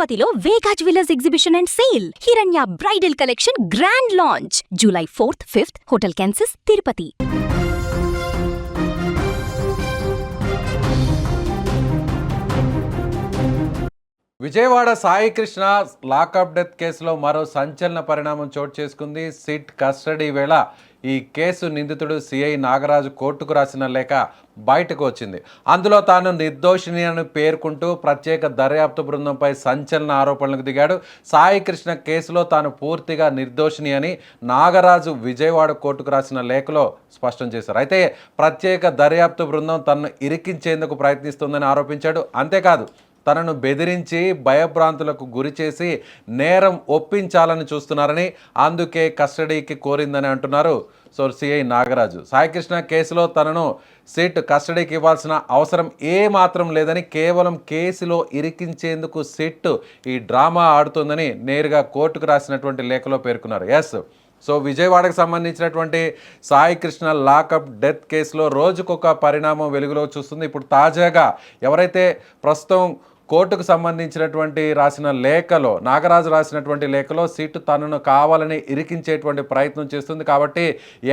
తిరుపతిలో వేగా jewellers exhibition and sale. హిరణ్య bridal collection grand launch July 4th, 5th, Hotel Kansas, Tirupati. Vijayawada Saikrishna lockup death కేసులో మరో సంచలన పరిణామం చోటు చేసుకుంది. సిట్ కస్టడీ వేళ ఈ కేసు నిందితుడు సిఐ నాగరాజు కోర్టుకు రాసిన లేఖ బయటకు వచ్చింది. అందులో తాను నిర్దోషిని అని పేర్కొంటూ ప్రత్యేక దర్యాప్తు బృందంపై సంచలన ఆరోపణలకు దిగాడు. సాయికృష్ణ కేసులో తాను పూర్తిగా నిర్దోషిని అని నాగరాజు విజయవాడ కోర్టుకు రాసిన లేఖలో స్పష్టం చేశారు. అయితే ప్రత్యేక దర్యాప్తు బృందం తనను ఇరికించేందుకు ప్రయత్నిస్తుందని ఆరోపించాడు. అంతేకాదు తనను బెదిరించి భయభ్రాంతులకు గురి చేసి నేరం ఒప్పించాలని చూస్తున్నారని, అందుకే కస్టడీకి కోరిందని అంటున్నారు సిఐ నాగరాజు. సాయికృష్ణ కేసులో తనను సిట్ కస్టడీకి ఇవ్వాల్సిన అవసరం ఏమాత్రం లేదని, కేవలం కేసులో ఇరికించేందుకు సిట్ ఈ డ్రామా ఆడుతుందని నేరుగా కోర్టుకు రాసినటువంటి లేఖలో పేర్కొన్నారు. విజయవాడకు సంబంధించినటువంటి సాయికృష్ణ లాకప్ డెత్ కేసులో రోజుకొక పరిణామం వెలుగులో చూస్తుంది. ఇప్పుడు తాజాగా ఎవరైతే ప్రస్తుతం కోర్టుకు సంబంధించినటువంటి నాగరాజు రాసినటువంటి లేఖలో సిట్ తనను కావాలని ఇరికించేటువంటి ప్రయత్నం చేస్తుంది. కాబట్టి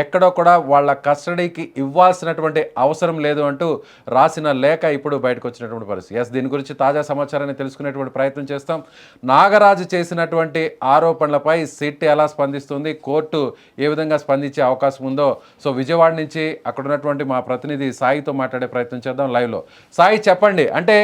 ఎక్కడో కూడా వాళ్ళ కస్టడీకి ఇవ్వాల్సినటువంటి అవసరం లేదు అంటూ రాసిన లేఖ ఇప్పుడు బయటకు వచ్చినటువంటి పరిస్థితి. దీని గురించి తాజా సమాచారాన్ని తెలుసుకునేటువంటి ప్రయత్నం చేస్తాం. నాగరాజు చేసినటువంటి ఆరోపణలపై సిట్ ఎలా స్పందిస్తుంది, కోర్టు ఏ విధంగా స్పందించే అవకాశం ఉందో విజయవాడ నుంచి అక్కడ ఉన్నటువంటి మా ప్రతినిధి సాయితో మాట్లాడే ప్రయత్నం చేద్దాం లైవ్లో. సాయి, చెప్పండి, అంటే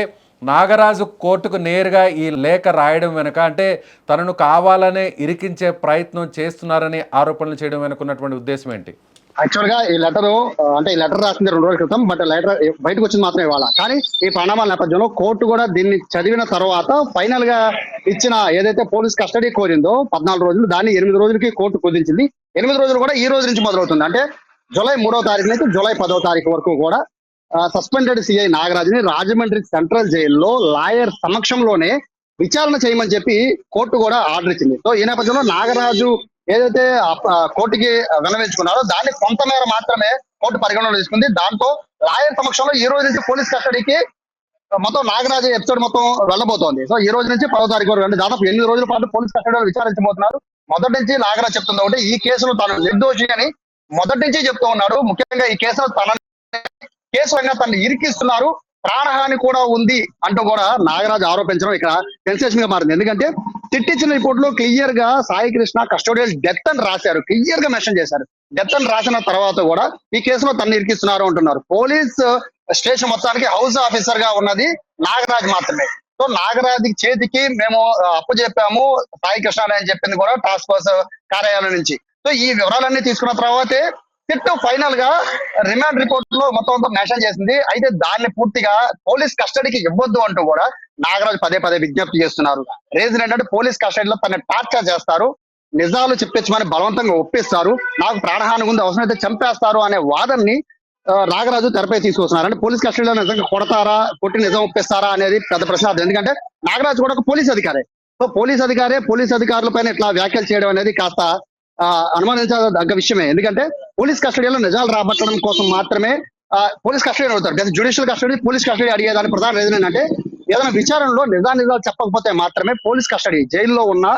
నాగరాజు కోర్టుకు నేరుగా ఈ లేఖ రాయడం వెనుక, అంటే తనను కావాలనే ఇరికించే ప్రయత్నం చేస్తున్నారని ఆరోపణలు చేయడం వెనుకున్నటువంటి ఉద్దేశం ఏంటి? యాక్చువల్గా ఈ లెటర్ రాసింది 2 రోజుల క్రితం, బట్ లెటర్ బయటకు వచ్చింది మాత్రం ఇవాళ. కానీ ఈ పరిణామాల నేపథ్యంలో కోర్టు కూడా దీన్ని చదివిన తర్వాత ఫైనల్ గా ఇచ్చిన ఏదైతే పోలీస్ కస్టడీ కోరిందో 14 రోజులు, దాన్ని 8 రోజులకి కోర్టు కుదించింది. 8 రోజులు కూడా ఈ రోజు నుంచి మొదలవుతుంది. అంటే జూలై 3వ తారీఖు నుంచి జూలై 10వ తారీఖు వరకు కూడా సస్పెండెడ్ సిఐ నాగరాజుని రాజమండ్రి సెంట్రల్ జైల్లో లాయర్ సమక్షంలోనే విచారణ చేయమని చెప్పి కోర్టు కూడా ఆర్డర్ ఇచ్చింది. ఈ నేపథ్యంలో నాగరాజు ఏదైతే కోర్టుకి విన్నవించుకున్నారో దాన్ని కొంతమేర మాత్రమే కోర్టు పరిగణలో తీసుకుంది. దాంతో లాయర్ సమక్షంలో ఈ రోజు నుంచి పోలీస్ కస్టడీకి మొత్తం నాగరాజు ఎపిసోడ్ మొత్తం వెళ్ళబోతోంది. ఈ రోజు నుంచి 10వ తారీఖు వరకు, అంటే దాదాపు 8 రోజుల పాటు పోలీస్ కస్టడీలో విచారించబోతున్నారు. మొదటి నుంచి నాగరాజు చెప్తుంది ఒకటి, ఈ కేసులో తను నిర్దోషి అని మొదటి నుంచి చెప్తూ ఉన్నాడు. ముఖ్యంగా ఈ కేసులో కేసు అయినా తనని ఇరికిస్తున్నారు, ప్రాణహాని కూడా ఉంది అంటూ కూడా నాగరాజు ఆరోపించడం ఇక్కడ సెన్సేషన్ గా మారింది. ఎందుకంటే తిట్టించిన రిపోర్ట్ లో క్లియర్ గా సాయికృష్ణ కస్టోడియల్ డెత్ అని రాశారు, క్లియర్ గా మెన్షన్ చేశారు. డెత్ అని రాసిన తర్వాత కూడా ఈ కేసులో తనని ఇరికిస్తున్నారు అంటున్నారు. పోలీస్ స్టేషన్ మొత్తానికి హౌస్ ఆఫీసర్ గా ఉన్నది నాగరాజు మాత్రమే. నాగరాజు చేతికి మేము అప్పచెప్పాము సాయికృష్ణ అని చెప్పింది కూడా టాస్క్ ఫోర్స్ కార్యాలయం నుంచి. ఈ వివరాలన్నీ తీసుకున్న తర్వాతే సిట్ ఫైనల్ గా రిమాండ్ రిపోర్ట్ లో మొత్తం మెన్షన్ చేసింది. అయితే దాన్ని పూర్తిగా పోలీస్ కస్టడీకి ఇవ్వద్దు అంటూ కూడా నాగరాజు పదే విజ్ఞప్తి చేస్తున్నారు. రీజన్ ఏంటంటే పోలీస్ కస్టడీలో తనని టార్చర్ చేస్తారు, నిజాలు చెప్పించమని బలవంతంగా ఒప్పిస్తారు, నాకు ప్రాణహాని ఉంది, అవసరమైతే చంపేస్తారు అనే వాదనని నాగరాజు తెరపై తీసుకొస్తున్నారు. అంటే పోలీస్ కస్టడీలో నిజంగా కొడతారా, కొట్టి నిజం ఒప్పిస్తారా అనేది పెద్ద ప్రశ్న. ఎందుకంటే నాగరాజు కూడా ఒక పోలీస్ అధికారే. పోలీస్ అధికారుల పైన ఇట్లా వ్యాఖ్యలు చేయడం అనేది కాస్త అనుమానించదగ్గ విషయమే. ఎందుకంటే పోలీస్ కస్టడీలో నిజాలు రాబట్టడం కోసం మాత్రమే పోలీస్ కస్టడీ అడుగుతారు. జ్యుడిషియల్ కస్టడీ, పోలీస్ కస్టడీ అడిగేదాని ప్రధాన రీజన్ ఏంటంటే ఏదైనా విచారణలో నిజాలు చెప్పకపోతే మాత్రమే పోలీస్ కస్టడీ, జైల్లో ఉన్నా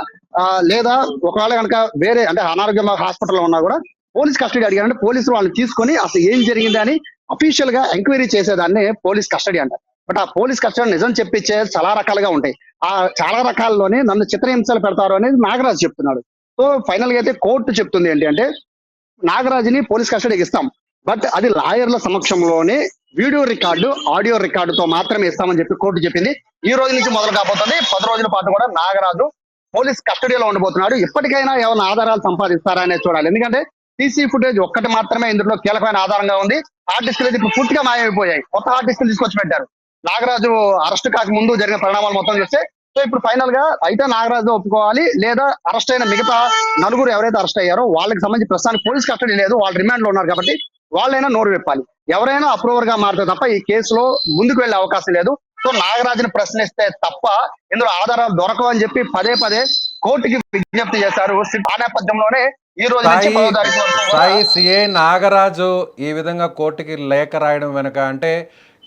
లేదా ఒకవేళ కనుక వేరే అంటే అనారోగ్యం హాస్పిటల్లో ఉన్నా కూడా పోలీస్ కస్టడీ అడిగారంటే పోలీసులు వాళ్ళని తీసుకొని అసలు ఏం జరిగింది అని అఫీషియల్ గా ఎంక్వైరీ చేసేదాన్ని పోలీస్ కస్టడీ అంటారు. బట్ ఆ పోలీస్ కస్టడీ నిజం చెప్పించే చాలా రకాలుగా ఉంటాయి. ఆ చాలా రకాల్లోనే నన్ను చిత్రహింసలు పెడతారు అనేది నాగరాజు చెప్తున్నాడు. ఫైనల్ గా అయితే కోర్టు చెప్తుంది ఏంటి అంటే నాగరాజుని పోలీస్ కస్టడీకి ఇస్తాం, బట్ అది లాయర్ల సమక్షంలోనే వీడియో రికార్డు, ఆడియో రికార్డుతో మాత్రమే ఇస్తామని చెప్పి కోర్టు చెప్పింది. ఈ రోజు నుంచి మొదలు కాబోతుంది. 10 రోజుల పాటు కూడా నాగరాజు పోలీస్ కస్టడీలో ఉండబోతున్నాడు. ఇప్పటికైనా ఏమైనా ఆధారాలు సంపాదిస్తారా అనేది చూడాలి. ఎందుకంటే సీసీ ఫుటేజ్ ఒక్కటి మాత్రమే ఇందులో కీలకమైన ఆధారంగా ఉంది. హార్డ్ డిస్క్లు అయితే ఇప్పుడు పూర్తిగా మాయమైపోయాయి, కొత్త హార్డ్ డిస్క్లు తీసుకొచ్చి పెట్టారు. నాగరాజు అరెస్ట్ కాక ముందు జరిగిన పరిణామాలు మొత్తం చూస్తే ఇప్పుడు ఫైనల్ గా అయితే నాగరాజు ఒప్పుకోవాలి, లేదా అరెస్ట్ అయిన మిగతా 4 ఎవరైతే అరెస్ట్ అయ్యారో వాళ్ళకి సంబంధించి ప్రస్తుతానికి పోలీస్ కస్టడీ లేదు, వాళ్ళు రిమాండ్ లో ఉన్నారు కాబట్టి వాళ్ళైనా నోరు విప్పాలి. ఎవరైనా అప్రూవర్ గా మారితే తప్ప ఈ కేసులో ముందుకు వెళ్లే అవకాశం లేదు. నాగరాజుని ప్రశ్నిస్తే తప్ప ఇందులో ఆధారాలు దొరకవని చెప్పి పదే కోర్టుకి విజ్ఞప్తి చేశారు. ఆ నేపథ్యంలోనే ఈ రోజు సాయి సిఏ నాగరాజు ఈ విధంగా కోర్టుకి లేఖ రాయడం వెనుక, అంటే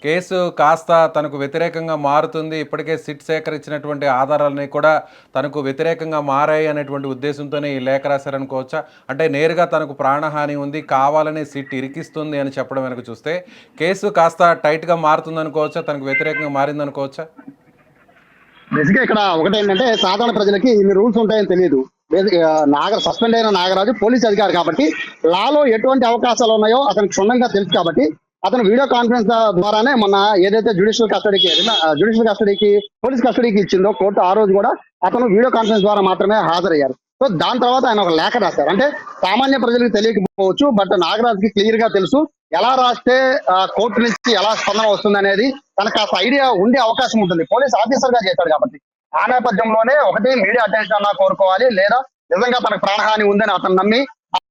కేసు కాస్త తనకు వ్యతిరేకంగా మారుతుంది, ఇప్పటికే సిట్ సేకరించినటువంటి ఆధారాలని కూడా తనకు వ్యతిరేకంగా మారాయి అనేటువంటి ఉద్దేశంతోనే ఈ లేఖ రాశారనుకోవచ్చా? అంటే నేరుగా తనకు ప్రాణహాని ఉంది, కావాలని సిట్ ఇరికిస్తుంది అని చెప్పడం వెనక చూస్తే కేసు కాస్త టైట్గా మారుతుంది అనుకోవచ్చా, తనకు వ్యతిరేకంగా మారింది అనుకోవచ్చా? బేసిక్గా ఇక్కడ ఒకటేంటంటే సాధారణ ప్రజలకి ఇన్ని రూల్స్ ఉంటాయని తెలియదు. సస్పెండ్ అయిన నాగరాజు పోలీస్ అధికారి కాబట్టి లాలో ఎటువంటి అవకాశాలు ఉన్నాయో అతనికి క్షుణ్ణంగా తెలుసు కాబట్టి అతను వీడియో కాన్ఫరెన్స్ ద్వారానే మొన్న ఏదైతే జ్యుడిషియల్ కస్టడీకి పోలీస్ కస్టడీకి ఇచ్చిందో కోర్టు, ఆ రోజు కూడా అతను వీడియో కాన్ఫరెన్స్ ద్వారా మాత్రమే హాజరయ్యారు. సో దాని తర్వాత ఆయన ఒక లేఖ రాశారు. అంటే సామాన్య ప్రజలకు తెలియకపోవచ్చు, బట్ నాగరాజుకి క్లియర్ గా తెలుసు ఎలా రాస్తే కోర్టు నుంచి ఎలా స్పందన వస్తుంది అనేది తనకు కాస్త ఐడియా ఉండే అవకాశం ఉంటుంది. పోలీస్ ఆఫీసర్ గా చేశాడు కాబట్టి ఆ నేపథ్యంలోనే ఒకటి మీడియా అటెన్షన్ అన్నా కోరుకోవాలి, లేదా నిజంగా తనకు ప్రాణహాని ఉందని అతను నమ్మి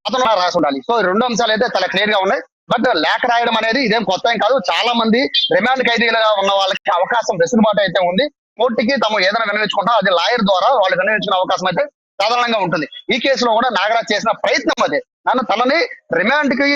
అతను రాసి ఉండాలి. సో రెండు అంశాలు అయితే చాలా క్లియర్ గా ఉన్నాయి. బట్ లేఖ రాయడం అనేది ఇదేం కొత్త ఏం కాదు. చాలా మంది రిమాండ్ ఖైదీలుగా ఉన్న వాళ్ళకి అవకాశం వెసులుబాటు అయితే ఉంది. కోర్టుకి తాము ఏదైనా వినియోగించుకుంటాం, అది లాయర్ ద్వారా వాళ్ళు వినియోగించుకునే అవకాశం అయితే సాధారణంగా ఉంటుంది. ఈ కేసులో కూడా నాగరాజ్ చేసిన ప్రయత్నం అదే, తనని రిమాండ్ కి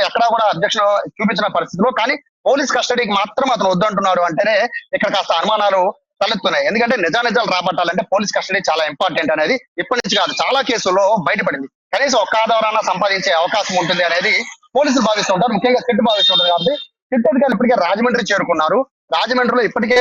ఎక్కడా కూడా అధ్యక్షుడు చూపించిన పరిస్థితిలో, కానీ పోలీస్ కస్టడీకి మాత్రం అతను వద్దంటున్నాడు అంటేనే ఇక్కడ కాస్త అనుమానాలు తలెత్తున్నాయి. ఎందుకంటే నిజాలు రాబట్టాలంటే పోలీస్ కస్టడీ చాలా ఇంపార్టెంట్ అనేది ఇప్పటి నుంచి కాదు, చాలా కేసుల్లో బయటపడింది. కనీసం ఒక్క ఆధారాన్ని సంపాదించే అవకాశం ఉంటుంది అనేది పోలీసులు భావిస్తుంటారు, ముఖ్యంగా సిట్ భావిస్తుంటారు. కాబట్టి సిట్ అధికారులు ఇప్పటికే రాజమండ్రి చేరుకున్నారు. రాజమండ్రిలో ఇప్పటికే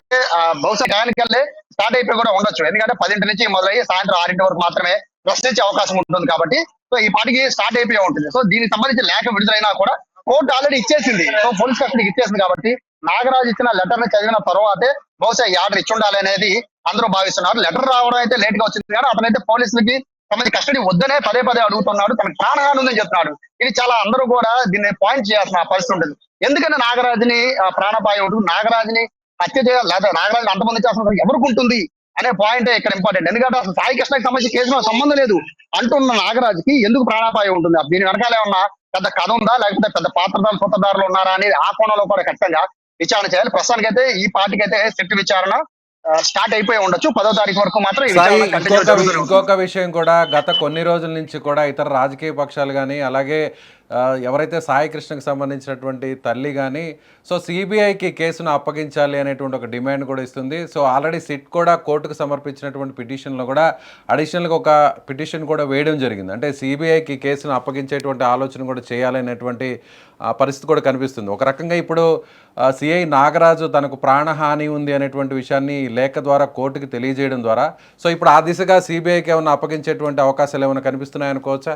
బహుశా గాయానికల్లే స్టార్ట్ అయిపోయి కూడా ఉండొచ్చు. ఎందుకంటే 10 నుంచి మొదలయ్యి సాయంత్రం 6 వరకు మాత్రమే ప్రశ్నించే అవకాశం ఉంటుంది. కాబట్టి సో ఈ పాటికి స్టార్ట్ అయిపోయి ఉంటుంది. సో దీనికి సంబంధించి లేఖ విడుదలైనా కూడా కోర్టు ఆల్రెడీ ఇచ్చేసింది. సో పోలీస్ కస్టడీకి ఇచ్చేసింది కాబట్టి నాగరాజు ఇచ్చిన లెటర్ ని చదివిన తర్వాతే బహుశా ఈ ఆర్డర్ ఇచ్చి ఉండాలి అనేది అందరూ భావిస్తున్నారు. లెటర్ రావడం అయితే లేట్ గా వచ్చింది, కానీ అతనైతే పోలీసులకి సంబంధించి కస్టడీ వద్దనే పదే అడుగుతున్నాడు. తనకు ప్రాణహాని ఉందని చెప్తున్నాడు. ఇది చాలా అందరూ కూడా దీన్ని పాయింట్ చేయాల్సిన పరిస్థితి ఉంటుంది. ఎందుకంటే నాగరాజుని ప్రాణాపాయం ఉంటుంది, నాగరాజుని హత్య చేయాలి, లేదా నాగరాజుని అంతమంది చేస్తున్న ఎవరికి ఉంటుంది అనే పాయింట్ ఇక్కడ ఇంపార్టెంట్. ఎందుకంటే అసలు సాయి కృష్ణకి సంబంధించి కేసులో సంబంధం లేదు అంటున్న నాగరాజుకి ఎందుకు ప్రాణాపాయం ఉంటుంది? దీని వెనకాల ఏమన్నా పెద్ద కథ ఉందా, లేకపోతే పెద్ద సూత్రధారులు ఉన్నారా అనేది ఆ కోణంలో కూడా ఖచ్చితంగా విచారణ చేయాలి. ప్రస్తుతానికైతే ఈ పార్టీకైతే సిట్ విచారణ స్టార్ట్ అయిపోయి ఉండొచ్చు. 10వ తారీఖు వరకు మాత్రం ఇంకొక విషయం కూడా, గత కొన్ని రోజుల నుంచి కూడా ఇతర రాజకీయ పక్షాలు కానీ, అలాగే ఎవరైతే సాయి కృష్ణకు సంబంధించినటువంటి తల్లి కానీ, సో సిబిఐకి కేసును అప్పగించాలి అనేటువంటి ఒక డిమాండ్ కూడా ఇస్తుంది. సో ఆల్రెడీ సిట్ కూడా కోర్టుకు సమర్పించినటువంటి పిటిషన్లో కూడా అడిషనల్గా ఒక పిటిషన్ కూడా వేయడం జరిగింది. అంటే సిబిఐకి కేసును అప్పగించేటువంటి ఆలోచన కూడా చేయాలనేటువంటి పరిస్థితి కూడా కనిపిస్తుంది. ఒక రకంగా ఇప్పుడు సిఐ నాగరాజు తనకు ప్రాణహాని ఉంది అనేటువంటి విషయాన్ని లేఖ ద్వారా కోర్టుకి తెలియజేయడం ద్వారా, సో ఇప్పుడు ఆ దిశగా సిబిఐకి ఏమైనా అప్పగించేటువంటి అవకాశాలు ఏమైనా కనిపిస్తున్నాయి అనుకోవచ్చా?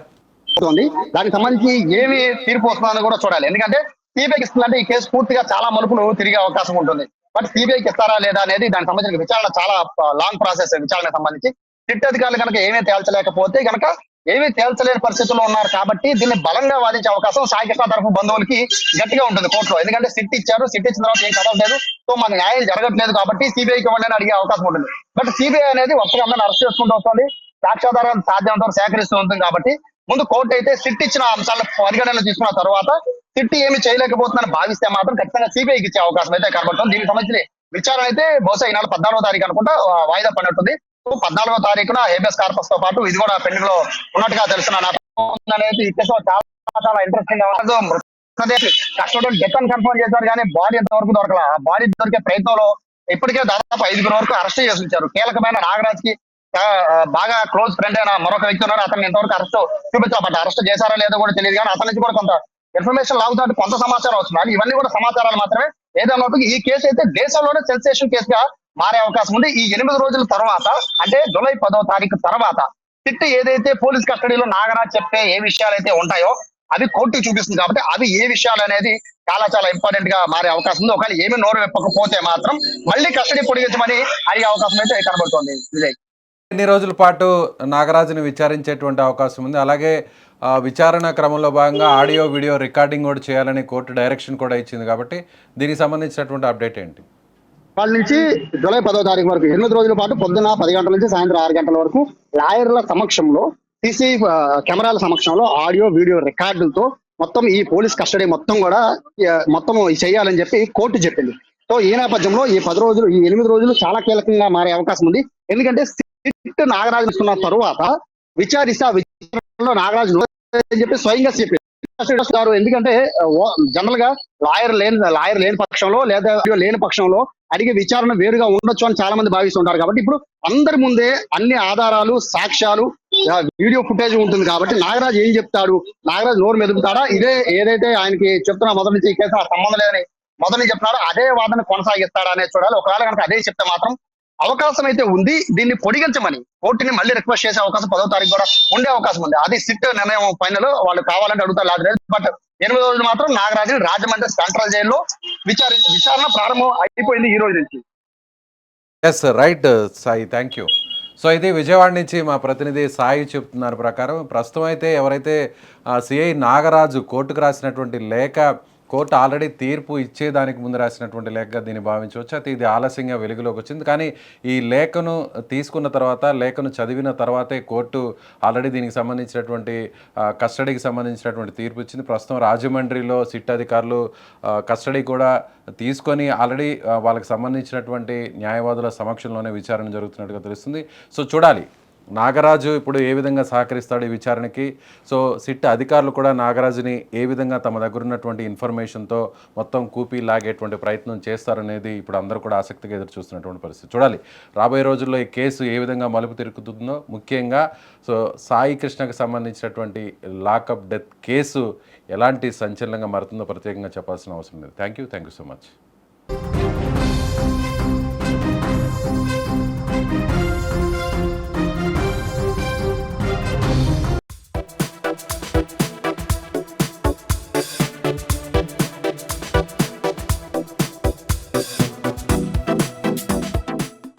దానికి సంబంధించి ఏమి తీర్పు వస్తుందని కూడా చూడాలి. ఎందుకంటే సిబిఐకి ఇస్తుందంటే ఈ కేసు పూర్తిగా చాలా మలుపులు తిరిగే అవకాశం ఉంటుంది. బట్ సిబిఐకి ఇస్తారా లేదా అనేది దానికి సంబంధించిన విచారణ చాలా లాంగ్ ప్రాసెస్. విచారణకు సంబంధించి సిట్ అధికారులు కనుక ఏమీ తేల్చలేకపోతే కనుక ఏమీ తేల్చలేని పరిస్థితుల్లో ఉన్నారు కాబట్టి దీన్ని బలంగా వాదించే అవకాశం సాయి కృష్ణ తరఫు బంధువులకి గట్టిగా ఉంటుంది కోర్టులో. ఎందుకంటే సిట్ ఇచ్చారు, సిట్ ఇచ్చిన తర్వాత ఏం కదలలేదు, సో మనకు న్యాయం జరగట్లేదు కాబట్టి సిబిఐకి ఇవ్వండి అని అడిగే అవకాశం ఉంటుంది. బట్ సిబిఐ అనేది ఒక్కగా అందరిని అరెస్ట్ చేసుకుంటూ వస్తుంది, సాక్ష్యాధారాలను సాధ్యమంతో సేకరిస్తూ ఉంటుంది. కాబట్టి ముందు కోర్టు అయితే సిట్ ఇచ్చిన అంశాలను పరిగణనలో తీసుకున్న తర్వాత సిట్ ఏమి చేయలేకపోతుందని భావిస్తే మాత్రం ఖచ్చితంగా సిబిఐకి ఇచ్చే అవకాశం అయితే కనబడుతుంది. దీనికి సంబంధించిన విచారణ అయితే బహుశా ఈ నెల 14వ తారీఖు అనుకుంటా వాయిదా పడినట్టుంది. 14వ తారీఖున హేబియస్ కార్పస్ తో పాటు ఇది కూడా పెండింగ్ లో ఉన్నట్టుగా తెలుస్తున్నా అనేది ఈ కేసులో చాలా ఇంట్రెస్టింగ్ గా కష్టపడి డెత్ అని కన్ఫర్మ్ చేశారు, కానీ బాడీ ఎంతవరకు దొరకల. ఆ బాడీ దొరికే ప్రయత్నంలో ఇప్పటికే దాదాపు 5 వరకు అరెస్ట్ చేసి ఉంచారు. కీలకమైన నాగరాజ్ కి బాగా క్లోజ్ ఫ్రెండ్ అయిన మరొక వ్యక్తి ఉన్నారు, అతను ఇంతవరకు అరెస్ట్ చూపించబడ్డ. అరెస్ట్ చేశారా లేదో కూడా తెలియదు, కానీ అతని నుంచి కూడా కొంత ఇన్ఫర్మేషన్ లాగుతాడు, కొంత సమాచారం వస్తున్నారు. ఇవన్నీ కూడా సమాచారాలు మాత్రమే. ఏదైనా ఈ కేసు అయితే దేశంలోనే సెన్సేషన్ కేసుగా మారే అవకాశం ఉంది. ఈ 8 రోజుల తర్వాత, అంటే జూలై 10వ తారీఖు తర్వాత సిట్ ఏదైతే పోలీస్ కస్టడీలో నాగరాజ్ చెప్పే ఏ విషయాలు అయితే ఉంటాయో అవి కోర్టుకు చూపిస్తుంది. కాబట్టి అవి ఏ విషయాలు అనేది చాలా ఇంపార్టెంట్ గా మారే అవకాశం ఉంది. ఒకవేళ ఏమి నోరు వెప్పకపోతే మాత్రం మళ్ళీ కస్టడీ పొడిగించమని అడిగే అవకాశం అయితే కనబడుతోంది. విజయ్, ఎన్ని రోజుల పాటు నాగరాజుని విచారించేటువంటి అవకాశం ఉంది? అలాగే విచారణ క్రమంలో భాగంగా ఆడియో వీడియో రికార్డింగ్ కూడా చేయాలని కోర్టు డైరెక్షన్ కూడా ఇచ్చింది. కాబట్టి దీనికి సంబంధించినటువంటి అప్డేట్ ఏంటి? వాళ్ళ నుంచి జూలై 10వ తారీఖు వరకు 8 రోజుల పాటు పొద్దున 10 గంటల నుంచి సాయంత్రం 6 గంటల వరకు లాయర్ల సమక్షంలో, సీసీ కెమెరాల సమక్షంలో ఆడియో వీడియో రికార్డులతో మొత్తం ఈ పోలీస్ కస్టడీ మొత్తం కూడా మొత్తం చేయాలని చెప్పి కోర్టు చెప్పింది. సో ఈ నేపథ్యంలో ఈ 10 రోజులు, ఈ 8 రోజులు చాలా కీలకంగా మారే అవకాశం ఉంది. ఎందుకంటే సిట్ నాగరాజు ఇస్తున్న తరువాత విచారిస్తే ఆ విచారణలో నాగరాజు అని చెప్పి స్వయంగా చెప్పింది. గారు ఎందుకంటే జనరల్ గా లాయర్ లేని పక్షంలో లేదా లేని పక్షంలో అడిగే విచారణ వేరుగా ఉండొచ్చు అని చాలా మంది భావిస్తుంటారు. కాబట్టి ఇప్పుడు అందరి ముందే అన్ని ఆధారాలు, సాక్ష్యాలు, వీడియో ఫుటేజ్ ఉంటుంది. కాబట్టి నాగరాజు ఏం చెప్తాడు, నాగరాజు నోరు మెదుపుతాడా, ఇదే ఏదైతే ఆయనకి చెప్తున్నా మొదటి నుంచి ఈ కేసు ఆ సంబంధం లేదని మొదటి నుంచి చెప్తున్నాడో అదే వాదన కొనసాగిస్తాడా అనేది చూడాలి. ఒకవేళ కనుక అదే చెప్తే మాత్రం అవకాశం అయితే ఉంది, దీన్ని పొడిగించమని కోర్టుని మళ్ళీ రిక్వెస్ట్ చేసే అవకాశం 10వ తారీఖు కూడా ఉండే అవకాశం ఉంది. అది సిట్ నిర్ణయం ఫైనల్, వాళ్ళు కావాలంటే అడుగుతారు లేదు. బట్ 8వ రోజు మాత్రం నాగరాజుని రాజమండ్రి సెంట్రల్ జైల్లో విచారణ ప్రారంభం అయిపోయింది ఈ రోజు నుంచి. Yes right Sai, thank you. So ఇది విజయవాడ నుంచి మా ప్రతినిధి సాయి చెప్తున్నారు ప్రకారం ప్రస్తుతం అయితే ఎవరైతే సిఐ నాగరాజు కోర్టుకు రాసినటువంటి లేఖ, కోర్టు ఆల్రెడీ తీర్పు ఇచ్చేదానికి ముందు రాసినటువంటి లేఖగా దీన్ని భావించవచ్చు. అయితే ఇది ఆలస్యంగా వెలుగులోకి వచ్చింది. కానీ ఈ లేఖను తీసుకున్న తర్వాత, లేఖను చదివిన తర్వాతే కోర్టు ఆల్రెడీ దీనికి సంబంధించినటువంటి కస్టడీకి సంబంధించినటువంటి తీర్పు ఇచ్చింది. ప్రస్తుతం రాజమండ్రిలో సిట్ అధికారులు కస్టడీ కూడా తీసుకొని ఆల్రెడీ వాళ్ళకి సంబంధించినటువంటి న్యాయవాదుల సమక్షంలోనే విచారణ జరుగుతున్నట్టుగా తెలుస్తుంది. సో చూడాలి నాగరాజు ఇప్పుడు ఏ విధంగా సహకరిస్తాడు ఈ విచారణకి. సో సిట్ అధికారులు కూడా నాగరాజుని ఏ విధంగా తమ దగ్గర ఉన్నటువంటి ఇన్ఫర్మేషన్తో మొత్తం కూపీ లాగేటువంటి ప్రయత్నం చేస్తారనేది ఇప్పుడు అందరూ కూడా ఆసక్తిగా ఎదురు చూస్తున్నటువంటి పరిస్థితి. చూడాలి రాబోయే రోజుల్లో ఈ కేసు ఏ విధంగా మలుపు తిరుగుతుందో, ముఖ్యంగా సో సాయి కృష్ణకు సంబంధించినటువంటి లాకప్ డెత్ కేసు ఎలాంటి సంచలనంగా మారుతుందో ప్రత్యేకంగా చెప్పాల్సిన అవసరం లేదు. Thank you so much.